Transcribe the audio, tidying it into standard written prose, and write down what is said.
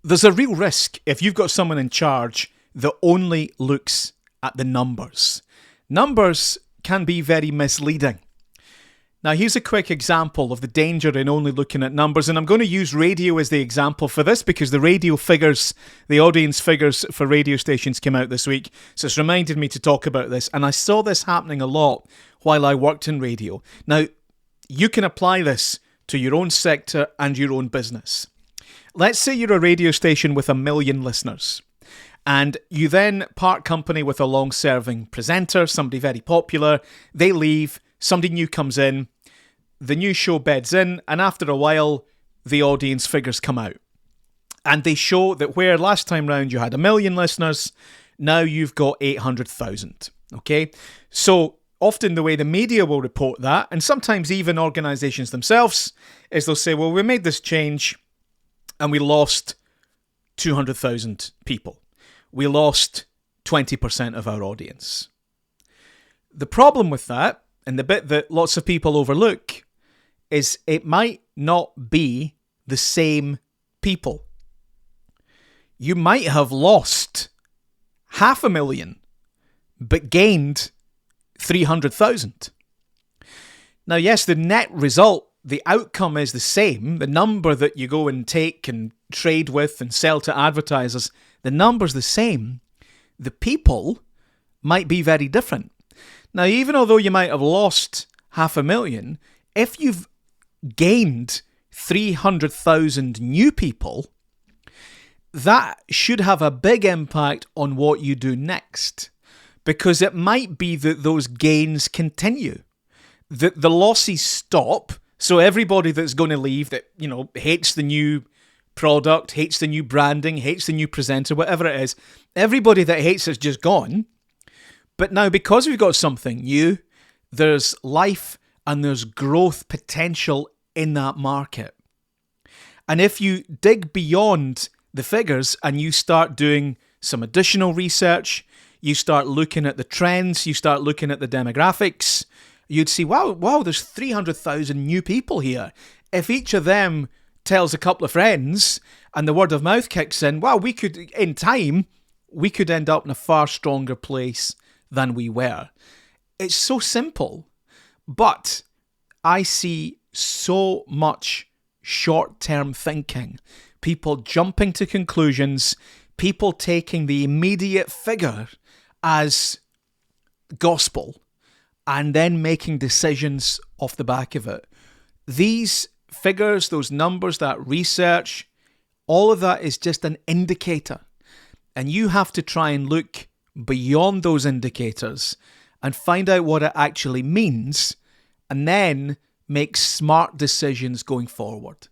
There's a real risk if you've got someone in charge that only looks at the numbers. Numbers can be very misleading. Now, here's a quick example of the danger in only looking at numbers, and I'm going to use radio as the example for this because the radio figures, the audience figures for radio stations came out this week, so it's reminded me to talk about this, and I saw this happening a lot while I worked in radio. Now, you can apply this to your own sector and your own business. Let's say you're a radio station with 1 million listeners, and you then part company with a long-serving presenter, somebody very popular. They leave, somebody new comes in, the new show beds in, and after a while, the audience figures come out. And they show that where last time round you had 1 million listeners, now you've got 800,000, okay? So often the way the media will report that, and sometimes even organisations themselves, is they'll say, well, we made this change, and we lost 200,000 people. We lost 20% of our audience. The problem with that, and the bit that lots of people overlook, is it might not be the same people. You might have lost 500,000, but gained 300,000. Now, yes, the net result, the outcome is the same. The number that you go and take and trade with and sell to advertisers, the number's the same. The people might be very different. Now, even although you might have lost 500,000, if you've gained 300,000 new people, that should have a big impact on what you do next, because it might be that those gains continue, that the losses stop. So everybody that's going to leave that, hates the new product, hates the new branding, hates the new presenter, whatever it is, everybody that hates it's just gone. But now, because we've got something new, there's life and there's growth potential in that market. And if you dig beyond the figures and you start doing some additional research, you start looking at the trends, you start looking at the demographics, you'd see, wow, there's 300,000 new people here. If each of them tells a couple of friends and the word of mouth kicks in, in time, we could end up in a far stronger place than we were. It's so simple, but I see so much short-term thinking, people jumping to conclusions, people taking the immediate figure as gospel, and then making decisions off the back of it. These figures, those numbers, that research, all of that is just an indicator. And you have to try and look beyond those indicators and find out what it actually means, and then make smart decisions going forward.